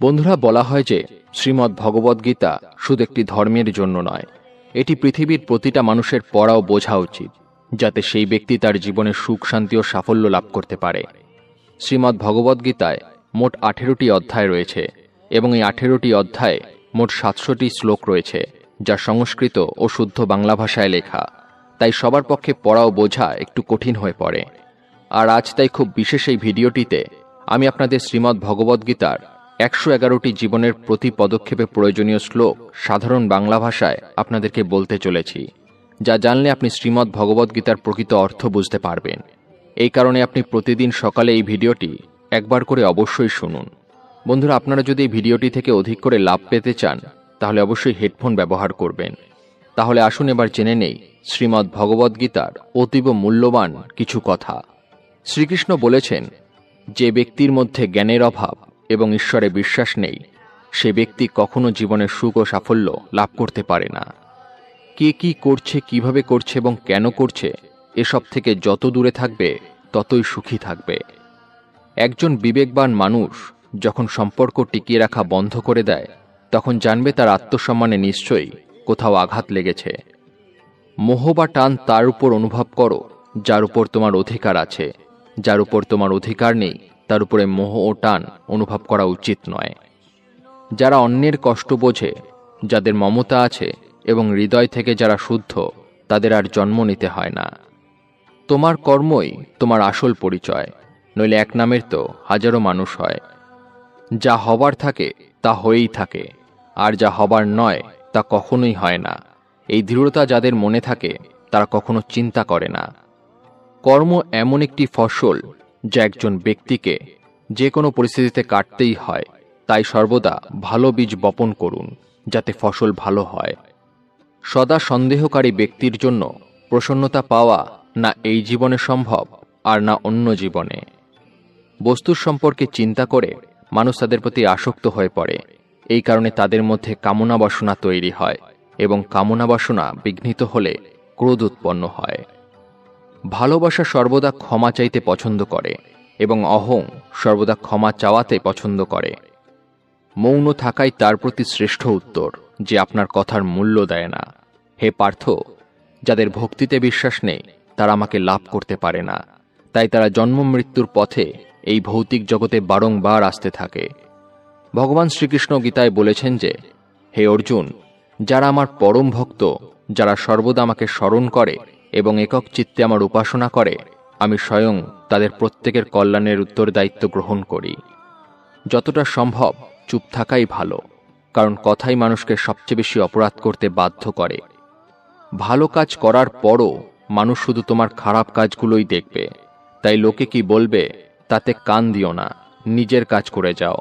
বন্ধুরা, বলা হয় যে শ্রীমদ্ ভগবদ্গীতা শুধু একটি ধর্মের জন্য নয়, এটি পৃথিবীর প্রতিটা মানুষের পড়া ও বোঝা উচিত, যাতে সেই ব্যক্তি তার জীবনে সুখ, শান্তি ও সাফল্য লাভ করতে পারে। শ্রীমদ্ ভগবদ্গীতায় মোট 18টি অধ্যায় রয়েছে এবং এই 18টি অধ্যায়ে মোট 700টি শ্লোক রয়েছে, যা সংস্কৃত ও শুদ্ধ বাংলা ভাষায় লেখা। তাই সবার পক্ষে পড়া ও বোঝা একটু কঠিন হয়ে পড়ে। আর আজ তাই খুব বিশেষ এই ভিডিওটিতে আমি আপনাদের শ্রীমদ্ ভগবদ্গীতার 111টি জীবনের প্রতি পদক্ষেপে প্রয়োজনীয় শ্লোক সাধারণ বাংলা ভাষায় আপনাদেরকে বলতে চলেছি, যা জানলে আপনি শ্রীমদ্ ভগবদ্গীতার প্রকৃত অর্থ বুঝতে পারবেন। এই কারণে আপনি প্রতিদিন সকালে এই ভিডিওটি একবার করে অবশ্যই শুনুন। বন্ধুরা, আপনারা যদি এই ভিডিওটি থেকে অধিক করে লাভ পেতে চান, তাহলে অবশ্যই হেডফোন ব্যবহার করবেন। তাহলে আসুন এবার জেনে নেই শ্রীমদ্ ভগবদ্গীতার অতীব মূল্যবান কিছু কথা। শ্রীকৃষ্ণ বলেছেন, যে ব্যক্তির মধ্যে জ্ঞানের অভাব এবং ঈশ্বরে বিশ্বাস নেই, সে ব্যক্তি কখনো জীবনের সুখ ও সাফল্য লাভ করতে পারে না। কে কি করছে, কিভাবে করছে এবং কেন করছে, এসব থেকে যত দূরে থাকবে ততই সুখী থাকবে। একজন বিবেকবান মানুষ যখন সম্পর্ক টিকিয়ে রাখা বন্ধ করে দেয়, তখন জানবে তার আত্মসম্মানে নিশ্চয়ই কোথাও আঘাত লেগেছে। মোহ বা টান তার উপর অনুভব করো যার উপর তোমার অধিকার আছে। যার উপর তোমার অধিকার নেই, তার উপরে মোহ ও টান অনুভব করা উচিত নয়। যারা অন্যের কষ্ট বোঝে, যাদের মমতা আছে এবং হৃদয় থেকে যারা শুদ্ধ, তাদের আর জন্ম নিতে হয় না। তোমার কর্মই তোমার আসল পরিচয়, নইলে এক নামের তো হাজারো মানুষ হয়। যা হবার থাকে তা হয়েই থাকে, আর যা হবার নয় তা কখনোই হয় না। এই দৃঢ়তা যাদের মনে থাকে, তারা কখনো চিন্তা করে না। কর্ম এমন একটি ফসল যা একজন ব্যক্তিকে যে কোনো পরিস্থিতিতে কাটতেই হয়। তাই সর্বদা ভালো বীজ বপন করুন, যাতে ফসল ভালো হয়। সদা সন্দেহকারী ব্যক্তির জন্য প্রসন্নতা পাওয়া না এই জীবনে সম্ভব, আর না অন্য জীবনে। বস্তুর সম্পর্কে চিন্তা করে মানুষ তাদের প্রতি আসক্ত হয়ে পড়ে। এই কারণে তাদের মধ্যে কামনা বাসনা তৈরি হয়, এবং কামনা বাসনা বিঘ্নিত হলে ক্রোধ উৎপন্ন হয়। ভালোবাসা সর্বদা ক্ষমা চাইতে পছন্দ করে, এবং অহং সর্বদা ক্ষমা চাওয়াতে পছন্দ করে। মৌন থাকাই তার প্রতি শ্রেষ্ঠ উত্তর, যে আপনার কথার মূল্য দেয় না। হে পার্থ, যাদের ভক্তিতে বিশ্বাস নেই, তারা আমাকে লাভ করতে পারে না। তাই তারা জন্ম মৃত্যুর পথে এই ভৌতিক জগতে বারংবার আসতে থাকে। ভগবান শ্রীকৃষ্ণ গীতায় বলেছেন যে, হে অর্জুন, যারা আমার পরম ভক্ত, যারা সর্বদা আমাকে স্মরণ করে এবং একক চিত্তে আমার উপাসনা করে, আমি স্বয়ং তাদের প্রত্যেকের কল্যাণের উত্তরদায়িত্ব গ্রহণ করি। যতটা সম্ভব চুপ থাকাই ভালো, কারণ কথাই মানুষকে সবচেয়ে বেশি অপরাধ করতে বাধ্য করে। ভালো কাজ করার পরও মানুষ শুধু তোমার খারাপ কাজগুলোই দেখবে। তাই লোকে কি বলবে তাতে কান দিও না, নিজের কাজ করে যাও।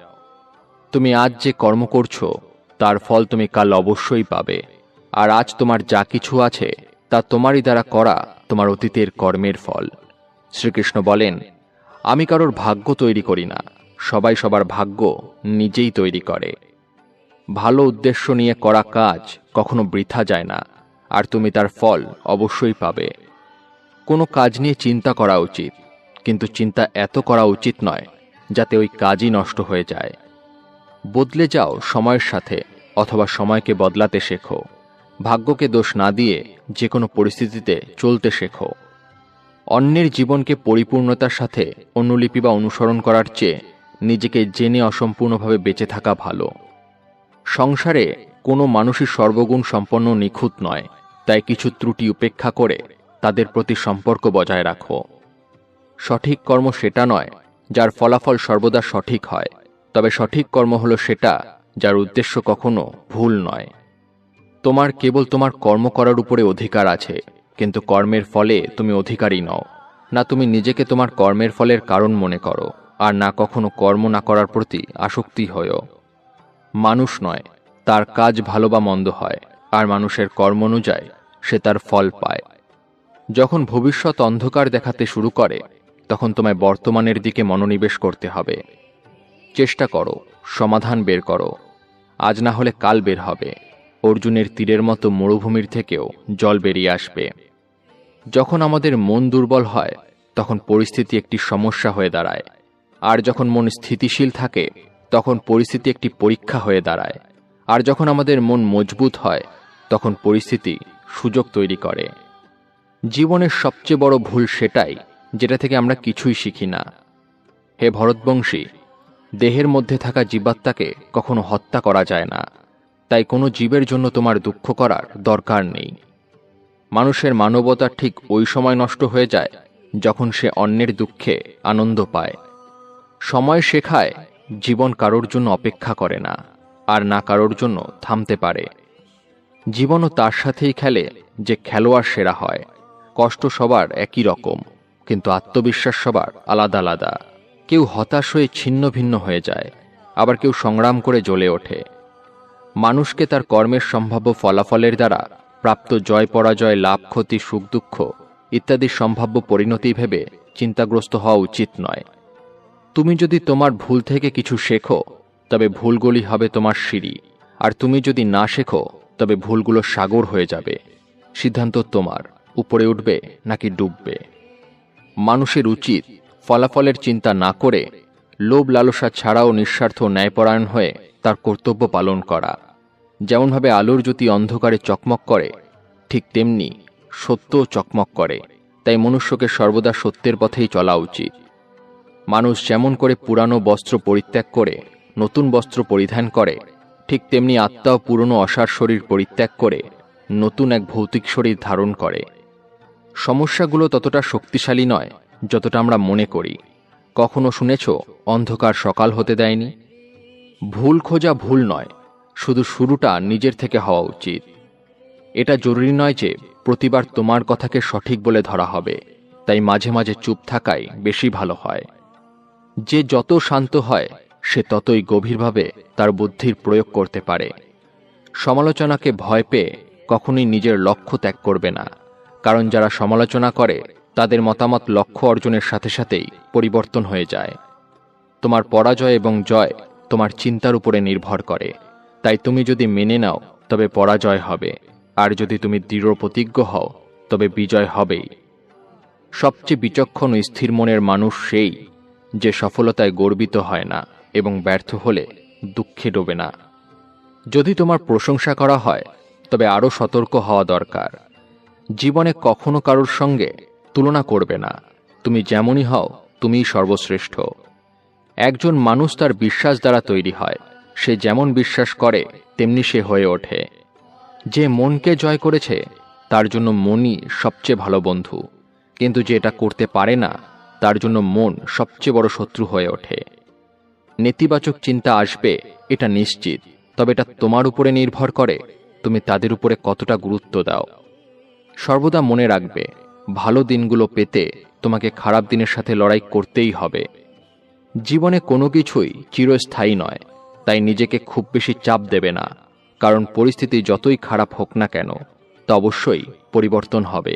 তুমি আজ যে কর্ম করছো, তার ফল তুমি কাল অবশ্যই পাবে। আর আজ তোমার যা কিছু আছে, তা তোমারই দ্বারা করা তোমার অতীতের কর্মের ফল। শ্রীকৃষ্ণ বলেন, আমি কারোর ভাগ্য তৈরি করি না, সবাই সবার ভাগ্য নিজেই তৈরি করে। ভালো উদ্দেশ্য নিয়ে করা কাজ কখনো বৃথা যায় না, আর তুমি তার ফল অবশ্যই পাবে। কোনো কাজ নিয়ে চিন্তা করা উচিত, কিন্তু চিন্তা এত করা উচিত নয় যাতে ওই কাজই নষ্ট হয়ে যায়। বদলে যাও সময়ের সাথে, অথবা সময়কে বদলাতে শেখো। ভাগ্যকে দোষ না দিয়ে যে কোনো পরিস্থিতিতে চলতে শেখো। অন্যের জীবনকে পরিপূর্ণতার সাথে অনুলিপি বা অনুসরণ করার চেয়ে নিজেকে জেনে অসম্পূর্ণভাবে বেঁচে থাকা ভালো। সংসারে কোনো মানুষই সর্বগুণ সম্পন্ন নিখুঁত নয়, তাই কিছু ত্রুটি উপেক্ষা করে তাদের প্রতি সম্পর্ক বজায় রাখো। সঠিক কর্ম সেটা নয় যার ফলাফল সর্বদা সঠিক হয়, তবে সঠিক কর্ম হলো সেটা যার উদ্দেশ্য কখনো ভুল নয়। তোমার কেবল তোমার কর্ম করার উপরে অধিকার আছে, কিন্তু কর্মের ফলে তুমি অধিকারী নও। না তুমি নিজেকে তোমার কর্মের ফলের কারণ মনে করো, আর না কখনো কর্ম না করার প্রতি আসক্তি হয়ও। মানুষ নয়, তার কাজ ভালো বা মন্দ হয়, আর মানুষের কর্ম অনুযায়ী সে তার ফল পায়। যখন ভবিষ্যৎ অন্ধকার দেখাতে শুরু করে, তখন তোমায় বর্তমানের দিকে মনোনিবেশ করতে হবে। চেষ্টা করো, সমাধান বের করো। আজ না হলে কাল বের হবে। অর্জুনের তীরের মতো মরুভূমির থেকেও জল বেরিয়ে আসবে। যখন আমাদের মন দুর্বল হয়, তখন পরিস্থিতি একটি সমস্যা হয়ে দাঁড়ায়। আর যখন মন স্থিতিশীল থাকে, তখন পরিস্থিতি একটি পরীক্ষা হয়ে দাঁড়ায়। আর যখন আমাদের মন মজবুত হয়, তখন পরিস্থিতি সুযোগ তৈরি করে। জীবনের সবচেয়ে বড় ভুল সেটাই যেটা থেকে আমরা কিছুই শিখি না। হে ভরতবংশী, দেহের মধ্যে থাকা জীবাত্মাকে কখনো হত্যা করা যায় না, তাই কোনো জীবের জন্য তোমার দুঃখ করার দরকার নেই। মানুষের মানবতা ঠিক ওই সময় নষ্ট হয়ে যায় যখন সে অন্যের দুঃখে আনন্দ পায়। সময় শেখায় জীবন কারোর জন্য অপেক্ষা করে না, আর না কারোর জন্য থামতে পারে। জীবনও তার সাথেই খেলে যে খেলোয়াড় সেরা হয়। কষ্ট সবার একই রকম, কিন্তু আত্মবিশ্বাস সবার আলাদা আলাদা। কেউ হতাশ হয়ে ছিন্ন ভিন্ন হয়ে যায়, আবার কেউ সংগ্রাম করে জ্বলে ওঠে। মানুষকে তার কর্মের সম্ভাব্য ফলাফলের দ্বারা প্রাপ্ত জয় পরাজয়, লাভ ক্ষতি, সুখ দুঃখ ইত্যাদির সম্ভাব্য পরিণতি ভেবে চিন্তাগ্রস্ত হওয়া উচিত নয়। তুমি যদি তোমার ভুল থেকে কিছু শেখো, তবে ভুলগুলি হবে তোমার সিঁড়ি, আর তুমি যদি না শেখো, তবে ভুলগুলো সাগর হয়ে যাবে। সিদ্ধান্ত তোমার, উপরে উঠবে নাকি ডুববে। মানুষের উচিত ফলাফলের চিন্তা না করে লোভ লালসা ছাড়াও নিঃস্বার্থ ন্যায়পরায়ণ হয়ে তার কর্তব্য পালন করা। যেমনভাবে আলোর জ্যোতি অন্ধকারে চকমক করে, ঠিক তেমনি সত্যও চকমক করে। তাই মনুষ্যকে সর্বদা সত্যের পথেই চলা উচিত। মানুষ যেমন করে পুরানো বস্ত্র পরিত্যাগ করে নতুন বস্ত্র পরিধান করে, ঠিক তেমনি আত্মাও পুরনো অসার শরীর পরিত্যাগ করে নতুন এক ভৌতিক শরীর ধারণ করে। সমস্যাগুলো ততটা শক্তিশালী নয় যতটা আমরা মনে করি। কখনো শুনেছ অন্ধকার সকাল হতে দেয়নি? ভুল খোঁজা ভুল নয়, শুধু শুরুটা নিজের থেকে হওয়া উচিত। এটা জরুরি নয় যে প্রতিবার তোমার কথাকে সঠিক বলে ধরা হবে, তাই মাঝে মাঝে চুপ থাকাই বেশি ভালো হয়। যে যত শান্ত হয় সে ততই গভীরভাবে তার বুদ্ধির প্রয়োগ করতে পারে। সমালোচনাকে ভয় পেয়ে কখনোই নিজের লক্ষ্য ত্যাগ করবে না, কারণ যারা সমালোচনা করে তাদের মতামত লক্ষ্য অর্জনের সাথে সাথেই পরিবর্তন হয়ে যায়। তোমার পরাজয় এবং জয় তোমার চিন্তার উপরে নির্ভর করে। তাই তুমি যদি মেনে নাও, তবে পরাজয় হবে, আর যদি তুমি দৃঢ় প্রতিজ্ঞ হও, তবে বিজয় হবেই। সবচেয়ে বিচক্ষণ ও স্থির মনের মানুষ সেই যে সফলতায় গর্বিত হয় না এবং ব্যর্থ হলে দুঃখে ডোবে না। যদি তোমার প্রশংসা করা হয়, তবে আরও সতর্ক হওয়া দরকার। জীবনে কখনো কারোর সঙ্গে তুলনা করবে না। তুমি যেমনই হও, তুমিই সর্বশ্রেষ্ঠ। একজন মানুষ তার বিশ্বাস দ্বারা তৈরি হয়। সে যেমন বিশ্বাস করে তেমনি সে হয়ে ওঠে। যে মনকে জয় করেছে তার জন্য মনই সবচেয়ে ভালো বন্ধু, কিন্তু যে এটা করতে পারে না তার জন্য মন সবচেয়ে বড় শত্রু হয়ে ওঠে। নেতিবাচক চিন্তা আসবে এটা নিশ্চিত, তবে এটা তোমার উপরে নির্ভর করে তুমি তাদের উপরে কতটা গুরুত্ব দাও। সর্বদা মনে রাখবে, ভালো দিনগুলো পেতে তোমাকে খারাপ দিনের সাথে লড়াই করতেই হবে। জীবনে কোনো কিছুই চিরস্থায়ী নয়, তাই নিজেকে খুব বেশি চাপ দেবে না, কারণ পরিস্থিতি যতই খারাপ হোক না কেন তা অবশ্যই পরিবর্তন হবে।